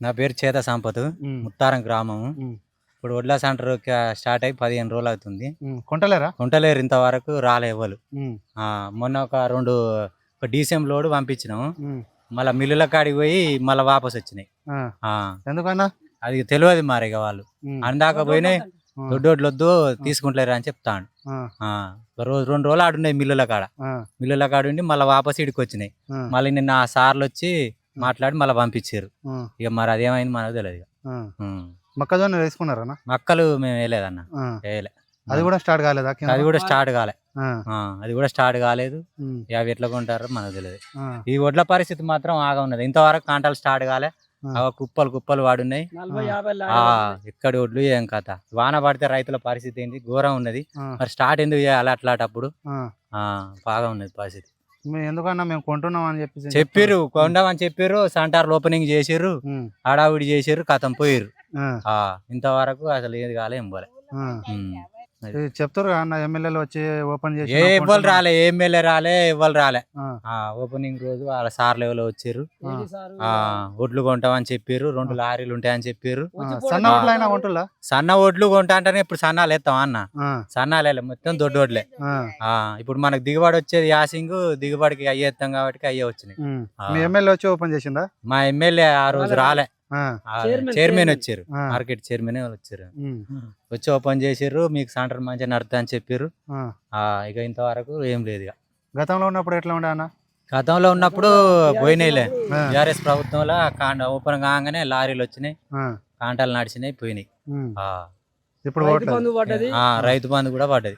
నా పేరు చేత సంపత్, ముత్తారం గ్రామము. ఇప్పుడు వడ్ల సెంటర్ స్టార్ట్ అయ్యి 15 రోజులు అవుతుంది. కొంటలేరు ఇంతవరకు రాలే ఎవరు. మొన్న ఒక డీసీఎం లోడ్ పంపించినాము, మళ్ళీ మిల్లుల కాడికి పోయి మళ్ళీ వాపస్ వచ్చినాయి. ఎందుకన్నా అది తెలియదు మరి ఇక వాళ్ళు అందాక పోయినాయి. దొడ్డోడ్లు వద్దు తీసుకుంటలేరు అని చెప్తాను. 2 రోజులు ఆడున్నాయి మిల్లుల కాడ ఉండి మళ్ళీ వాపస్ ఇడికి వచ్చినాయి. మళ్ళీ నిన్న సార్లు వచ్చి మాట్లాడి మళ్ళీ పంపించారు. ఇక మరి అదేమైంది మనకు తెలియదు. ఇక మొక్కజొన్న వేసుకున్నారన్నా? మొక్కలు మేము వేయలేదన్న, వేయలే. అది కూడా స్టార్ట్ కాలేదా? అది కూడా స్టార్ట్ కాలేదు. అవి ఎట్లా కొంటారో మనకు తెలియదు. ఈ వడ్ల పరిస్థితి మాత్రం ఆగా ఉన్నది. ఇంతవరకు కాంటాలు స్టార్ట్ కాలే. కుప్పలు వాడున్నాయి. ఎక్కడి వడ్లు ఏం కథ. వాన పడితే రైతుల పరిస్థితి ఏంటి ఘోరం ఉన్నది. మరి స్టార్ట్ ఎందుకు చేయాలి అట్లాటప్పుడు? బాగా ఉన్నది పరిస్థితి. ఎందుకన్నా మేము కొంటున్నాం అని చెప్పారు, కొంటామని చెప్పారు. సెంటర్లు ఓపెనింగ్ చేసారు, హడావుడి చేసారు, కథం పోయారు. ఇంతవరకు అసలు ఏది కాలే, ఏం పోలే. చెప్తారు అన్న ఎమ్మెల్యేలు వచ్చి ఓపెన్ చేసి ఎవ్వరు రాలే, ఎమ్మెల్యే రాలే, ఎవ్వరు రాలే. ఓపెనింగ్ రోజు వాళ్ళ సార్ లెవెల్ వచ్చారు. ఒడ్లు కొంటామని చెప్పారు, 2 లారీలు ఉంటాయని చెప్పారు. సన్న ఒడ్లు కొంటా అంటేనే ఇప్పుడు సన్నాలు ఎత్తాం అన్న. సన్నాలే మొత్తం దొడ్డు వడ్లే. ఇప్పుడు మనకు దిగుబడి వచ్చేది యాసింగ్, దిగుబడికి అయ్యేస్తాం కాబట్టి అయ్యే వచ్చినాయి. ఎమ్మెల్యే వచ్చి ఓపెన్ చేసిందా? మా ఎమ్మెల్యే ఆ రోజు రాలే, చైర్మన్ వచ్చారు, మార్కెట్ చైర్మన్ వచ్చారు. వచ్చి ఓపెన్ చేసారు, మీకు సెంటర్ మంచిగా నడుతా అని చెప్పారు. ఇక ఇంతవరకు ఏం లేదు. గతంలో ఉన్నప్పుడు ఎట్లా ఉండే అన్న? గతంలో ఉన్నప్పుడు పోయినాయిలే. టీఆర్ఎస్ ప్రభుత్వంలో ఓపెన్ కాగానే లారీలు వచ్చినాయి, కాంటాలు నడిచినాయి, పోయినాయి. ఇప్పుడు రైతు బంధు కూడా పడ్డది.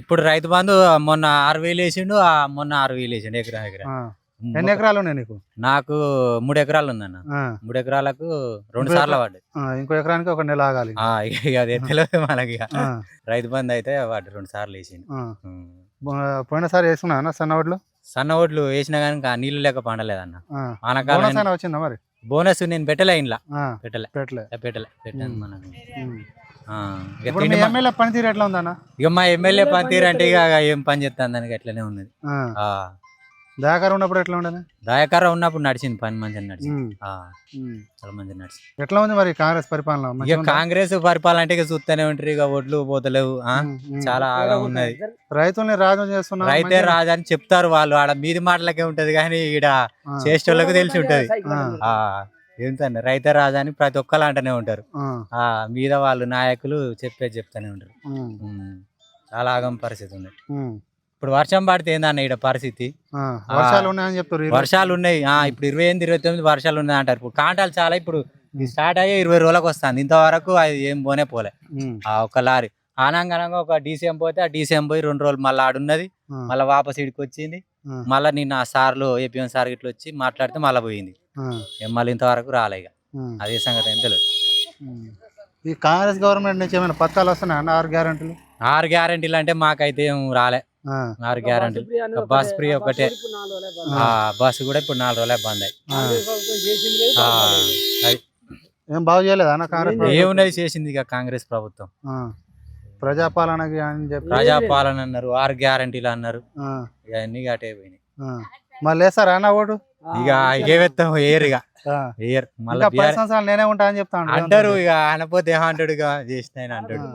ఇప్పుడు రైతు బంధు మొన్న 6,000 వేసిండు. మొన్న 6,000 వేసిండు ఎకరా. ఎన్ని ఎకరాలు ఉన్నాయి నీకు? నాకు 3 ఎకరాలు ఉందన్న. 3 ఎకరాలకు 2 సార్లు పడ్డాయి. ఇంకో ఎకరానికి 1 నెల ఆగాలి. అదే తెలియదు మనకి. రైతు బంధు అయితే వాటి 2 సార్లు వేసిండు. పోయినసారి వేసుకున్నా సన్న ఒడ్లు వేసినా కానీ నీళ్లు లేక పండలేదన్న. వచ్చిందా మరి? బోనస్ నేను పెట్టలే, ఇంట్లో పెట్టలే. ఎమ్మెల్యే పనితీరు ఎట్లా ఉందన్న? ఇక మా ఎమ్మెల్యే పనితీరు అంటే ఇక ఏం పని చేస్తాను దానికి అట్లనే ఉన్నది. దయాకర్ ఉన్నప్పుడు ఎట్లా ఉండదు? దయాకర్ ఉన్నప్పుడు నడిచింది, పని మంచిగా నడిచింది, చాలా మంచిగా నడిచింది. ఎట్లా ఉంది మరి కాంగ్రెస్ పరిపాలన? ఇక కాంగ్రెస్ పరిపాలన అంటే ఇక చూస్తూనే ఉంటారు. ఇక ఓట్లు పోతలేవు, చాలా ఆగా ఉన్నది. రైతుల్ని రాజు చేస్తున్నారు. రైతే రాజు అని చెప్తారు వాళ్ళు. ఆడ మీది మాటలకే ఉంటది కానీ ఈడ చేసేటోళ్ళకి తెలిసి ఉంటది. ఏంటంటే రైతే రాజా అని ప్రతి ఒక్కరు అంటూనే ఉంటారు. మీద వాళ్ళు నాయకులు చెప్తానే ఉంటారు. చాలా ఆగం పరిస్థితి ఉంది. ఇప్పుడు వర్షం పడితే ఏందన్న ఈడ పరిస్థితి? వర్షాలు ఉన్నాయి. ఇప్పుడు 28, 29 వర్షాలు ఉన్నాయి అంటారు. ఇప్పుడు కాంటాలు చాలా ఇప్పుడు స్టార్ట్ అయ్యే 20 రోజులకు వస్తుంది. ఇంతవరకు అది ఏం పోలే. ఒక లారీ ఆనంగానంగా ఒక డీసీఎం పోతే ఆ డీసీఎం పోయి 2 రోజులు మళ్ళీ ఆడున్నది. మళ్ళీ వాపస్ ఇడికి వచ్చింది. మళ్ళీ నిన్న సార్లు ఏపీఎం సార్ ఇట్లా వచ్చి మాట్లాడితే మళ్ళీ పోయింది. మళ్ళీ ఇంతవరకు రాలే. ఇక అదే సంగతి ఏం తెలియదు. ఈ కాంగ్రెస్ గవర్నమెంట్ నుంచి ఏమైనా పథకాలు వస్తున్నాయి? 6 గ్యారెంటీలు? 6 గ్యారెంటీలు అంటే మాకైతే ఏం రాలే. 6 గ్యారెంటీలు. బస్ ఫ్రీ ఒకటే. బస్సు కూడా ఇప్పుడు 4 రోజులే బంద్ అయ్యి. ఏం బాగు చేయలేదు అన్న కాంగ్రెస్? ఏమున్నది చేసింది ఇక కాంగ్రెస్ ప్రభుత్వం. ప్రజాపాలన అన్నారు, 6 గ్యారెంటీలు అన్నారు. ఇక అన్ని అటే పోయినాయి. మళ్ళీ వేస్తారా అన్న ఓటు? ఇక ఏవేస్తాం ఏరు. ఇక మళ్ళీ 10 సంవత్సరాలు నేనే ఉంటా అని చెప్తాను అంటారు. ఇక అనపోతే ఏమంటాడు, ఇక చేసిన అంటాడు.